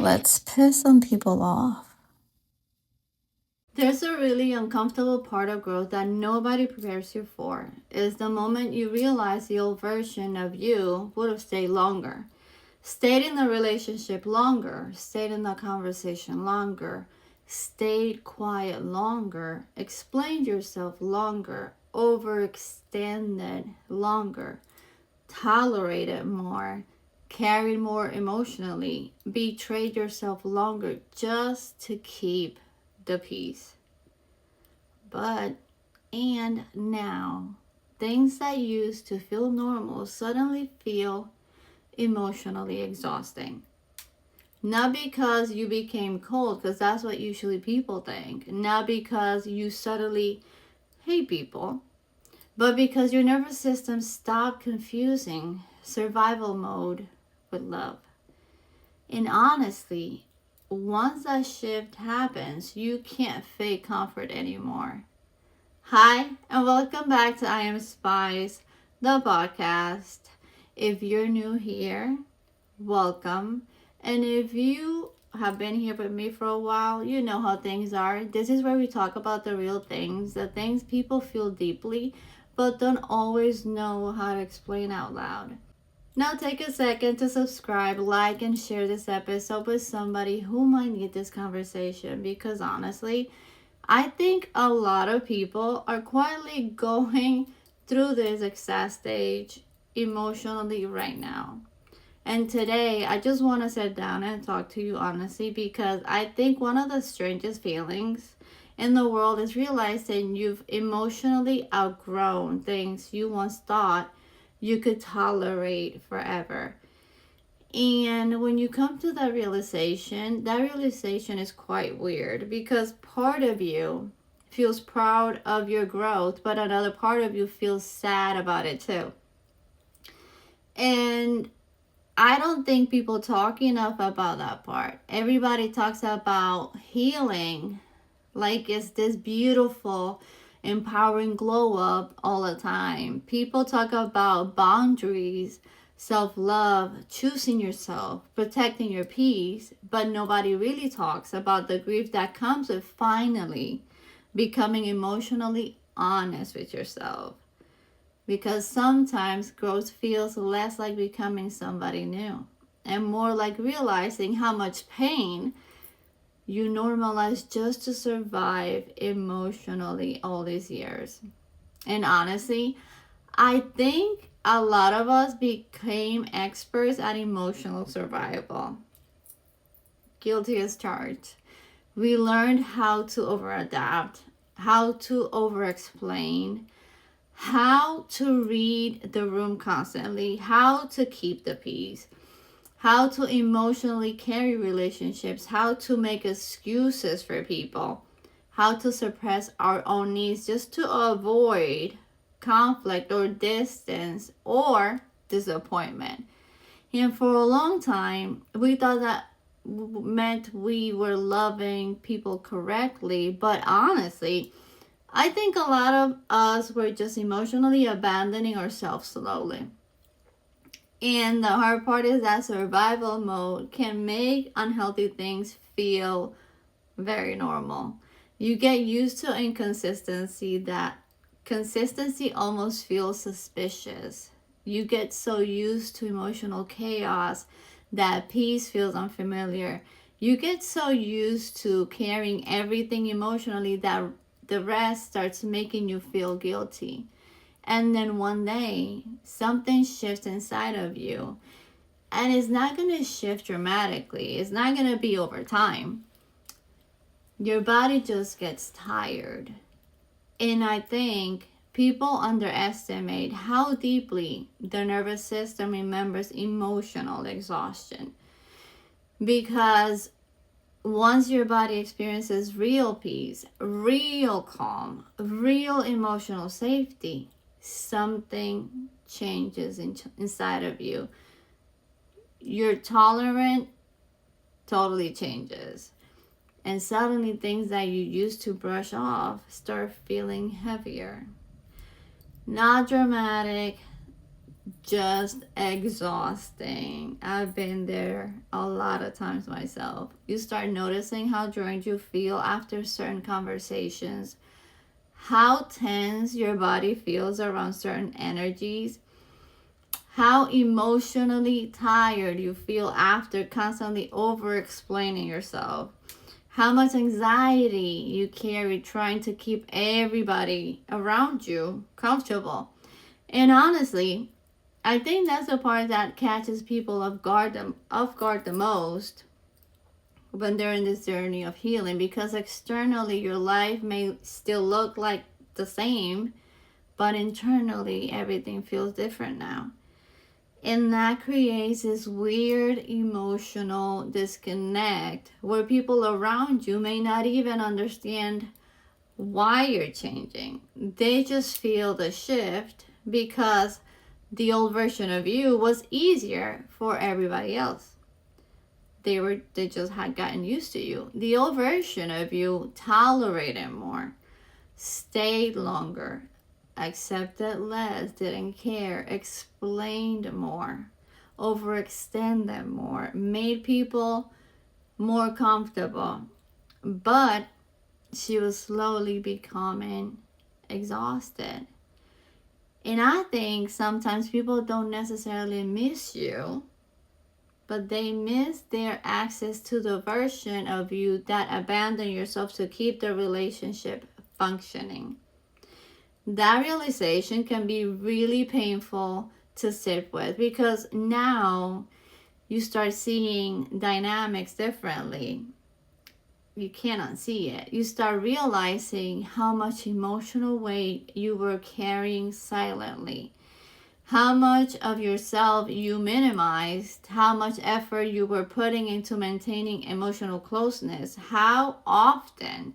Let's piss some people off. There's a really uncomfortable part of growth that nobody prepares you for. Is the moment you realize the old version of you would have stayed longer. Stayed in the relationship longer, stayed in the conversation longer, stayed quiet longer, explained yourself longer, overextended longer, tolerated more, carried more emotionally, betrayed yourself longer just to keep the peace. And now, things that used to feel normal suddenly feel emotionally exhausting. Not because you became cold, because that's what usually people think. Not because you suddenly hate people, but because your nervous system stopped confusing survival mode with love. And honestly, once that shift happens, you can't fake comfort anymore. Hi, and welcome back to I Am Spice, the podcast. If you're new here, welcome. And if you have been here with me for a while, you know how things are. This is where we talk about the real things, the things people feel deeply, but don't always know how to explain out loud. Now take a second to subscribe, like, and share this episode with somebody who might need this conversation because honestly, I think a lot of people are quietly going through this excess stage emotionally right now. And today, I just want to sit down and talk to you honestly because I think one of the strangest feelings in the world is realizing you've emotionally outgrown things you once thought you could tolerate forever. And when you come to that realization is quite weird because part of you feels proud of your growth, but another part of you feels sad about it too. And I don't think people talk enough about that part. Everybody talks about healing like it's this beautiful, empowering glow up all the time. People talk about boundaries, self love, choosing yourself, protecting your peace, but nobody really talks about the grief that comes with finally becoming emotionally honest with yourself. Because sometimes growth feels less like becoming somebody new and more like realizing how much pain you normalize just to survive emotionally all these years. And honestly, I think a lot of us became experts at emotional survival. Guilty as charged. We learned how to overadapt, how to overexplain, how to read the room constantly, how to keep the peace, how to emotionally carry relationships, how to make excuses for people, how to suppress our own needs just to avoid conflict or distance or disappointment. And for a long time, we thought that meant we were loving people correctly, but honestly, I think a lot of us were just emotionally abandoning ourselves slowly. And the hard part is that survival mode can make unhealthy things feel very normal. You get used to inconsistency that consistency almost feels suspicious. You get so used to emotional chaos that peace feels unfamiliar. You get so used to carrying everything emotionally that the rest starts making you feel guilty. And then one day, something shifts inside of you. And it's not going to shift dramatically, it's not going to be over time. Your body just gets tired. And I think people underestimate how deeply the nervous system remembers emotional exhaustion. Because once your body experiences real peace, real calm, real emotional safety, something changes inside of you. Your tolerance totally changes. And suddenly things that you used to brush off start feeling heavier. Not dramatic, just exhausting. I've been there a lot of times myself. You start noticing how drained you feel after certain conversations, how tense your body feels around certain energies, how emotionally tired you feel after constantly over explaining yourself, how much anxiety you carry trying to keep everybody around you comfortable. And honestly, I think that's the part that catches people off guard the most when they're in this journey of healing, because externally your life may still look like the same, but internally everything feels different now. And that creates this weird emotional disconnect where people around you may not even understand why you're changing. They just feel the shift because the old version of you was easier for everybody else. They just had gotten used to you. The old version of you tolerated more, stayed longer, accepted less, didn't care, explained more, overextended more, made people more comfortable. But she was slowly becoming exhausted. And I think sometimes people don't necessarily miss you, but they miss their access to the version of you that abandoned yourself to keep the relationship functioning. That realization can be really painful to sit with, because now you start seeing dynamics differently. You cannot see it. You start realizing how much emotional weight you were carrying silently, how much of yourself you minimized, how much effort you were putting into maintaining emotional closeness, how often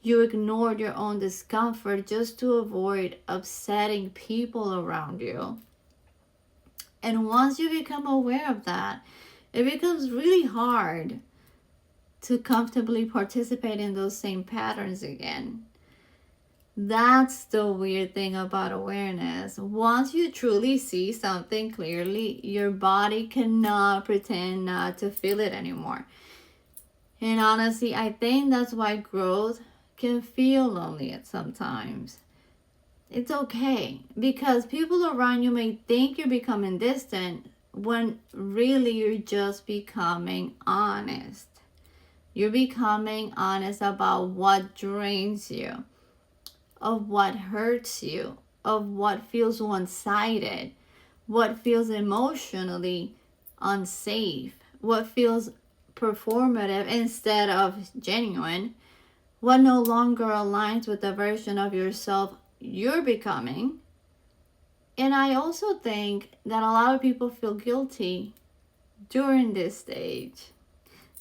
you ignored your own discomfort just to avoid upsetting people around you. And once you become aware of that, it becomes really hard to comfortably participate in those same patterns again. That's the weird thing about awareness. Once you truly see something clearly, your body cannot pretend not to feel it anymore. And honestly, I think that's why growth can feel lonely at sometimes. It's okay, because people around you may think you're becoming distant when really you're just becoming honest. You're becoming honest about what drains you, of what hurts you, of what feels one-sided, what feels emotionally unsafe, what feels performative instead of genuine, what no longer aligns with the version of yourself you're becoming. And I also think that a lot of people feel guilty during this stage.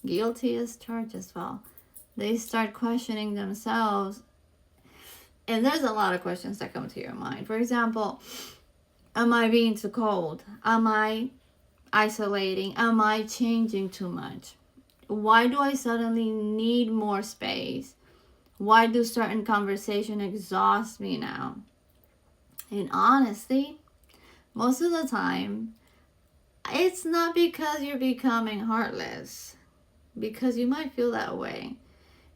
Guilty as charged as well. They start questioning themselves. And there's a lot of questions that come to your mind. For example, am I being too cold? Am I isolating? Am I changing too much? Why do I suddenly need more space? Why do certain conversations exhaust me now? And honestly, most of the time, it's not because you're becoming heartless, because you might feel that way.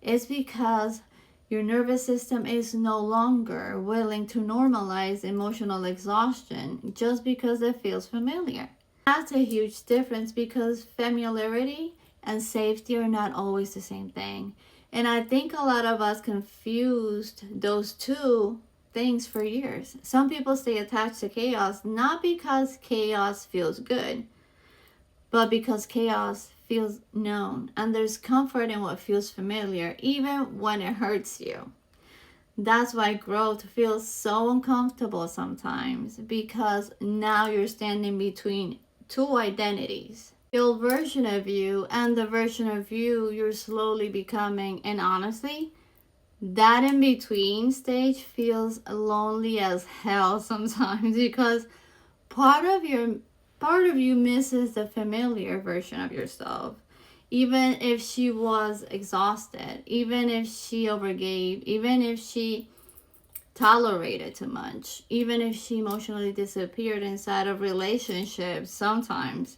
It's because your nervous system is no longer willing to normalize emotional exhaustion just because it feels familiar. That's a huge difference, because familiarity and safety are not always the same thing. And I think a lot of us confused those two things for years. Some people stay attached to chaos not because chaos feels good, but because chaos feels known, and there's comfort in what feels familiar, even when it hurts you. That's why growth feels so uncomfortable sometimes, because now you're standing between two identities. The old version of you and the version of you you're slowly becoming. And honestly, that in between stage feels lonely as hell sometimes, because part of your part of you misses the familiar version of yourself. Even if she was exhausted, even if she overgave, even if she tolerated too much. Even if she emotionally disappeared inside of relationships, sometimes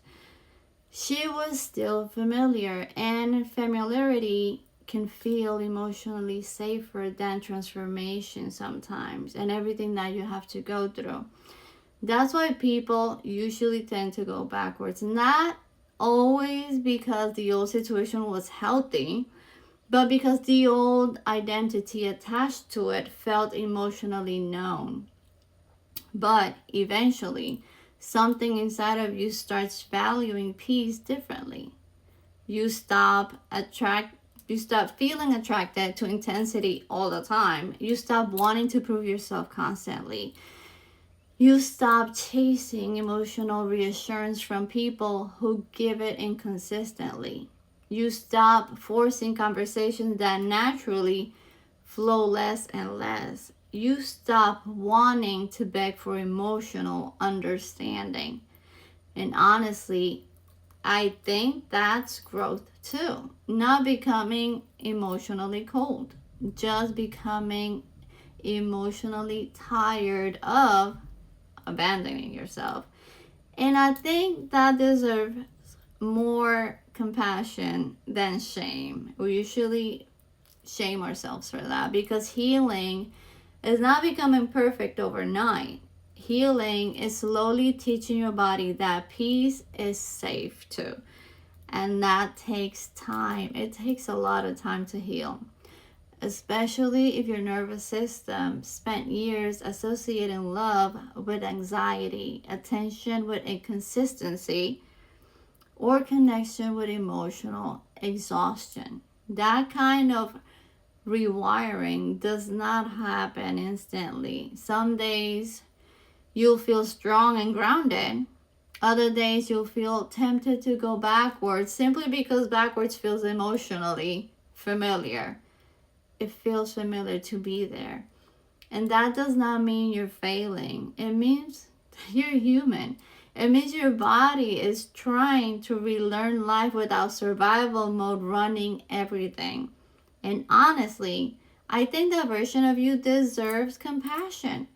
she was still familiar, and familiarity can feel emotionally safer than transformation sometimes, and everything that you have to go through. That's why people usually tend to go backwards. Not always because the old situation was healthy, but because the old identity attached to it felt emotionally known. But eventually, something inside of you starts valuing peace differently. You stop attract you stop feeling attracted to intensity all the time. You stop wanting to prove yourself constantly. You stop chasing emotional reassurance from people who give it inconsistently. You stop forcing conversations that naturally flow less and less. You stop wanting to beg for emotional understanding. And honestly, I think that's growth too. Not becoming emotionally cold, just becoming emotionally tired of abandoning yourself. And I think that deserves more compassion than shame. We usually shame ourselves for that because healing is not becoming perfect overnight. Healing is slowly teaching your body that peace is safe too. And that takes time. It takes a lot of time to heal, especially if your nervous system spent years associating love with anxiety, attention with inconsistency, or connection with emotional exhaustion. That kind of rewiring does not happen instantly. Some days you'll feel strong and grounded. Other days you'll feel tempted to go backwards simply because backwards feels emotionally familiar. It feels familiar to be there. And that does not mean you're failing. It means you're human. It means your body is trying to relearn life without survival mode running everything. And honestly, I think that version of you deserves compassion.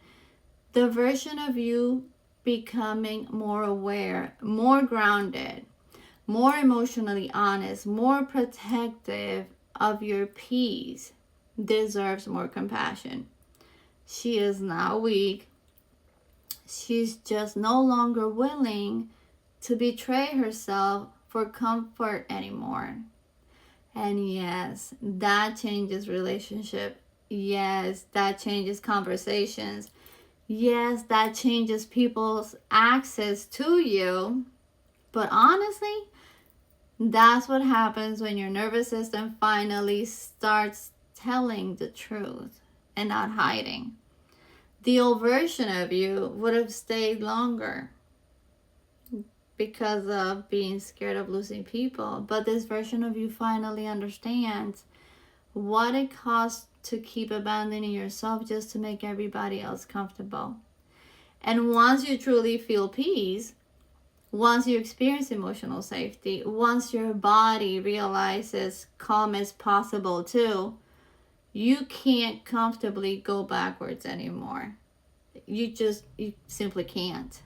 The version of you becoming more aware, more grounded, more emotionally honest, more protective of your peace deserves more compassion. She is not weak. She's just no longer willing to betray herself for comfort anymore. And yes, that changes relationship. Yes, that changes conversations. Yes, that changes people's access to you. But honestly, that's what happens when your nervous system finally starts telling the truth and not hiding. The old version of you would have stayed longer because of being scared of losing people. But this version of you finally understands what it costs to keep abandoning yourself just to make everybody else comfortable. And once you truly feel peace, once you experience emotional safety, once your body realizes calm is possible too, you can't comfortably go backwards anymore. You simply can't.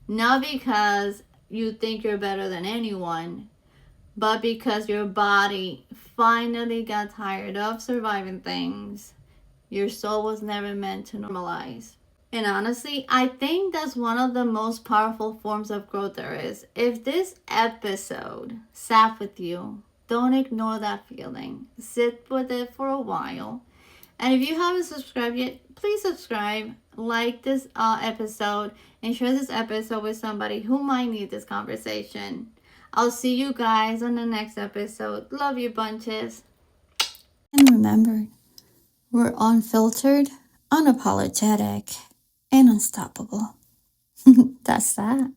Not because you think you're better than anyone, but because your body finally got tired of surviving things your soul was never meant to normalize. And honestly, I think that's one of the most powerful forms of growth there is. If this episode sat with you, don't ignore that feeling. Sit with it for a while. And if you haven't subscribed yet, please subscribe, like this episode, and share this episode with somebody who might need this conversation. I'll see you guys on the next episode. Love you bunches. And remember, we're unfiltered, unapologetic, and unstoppable. That's that.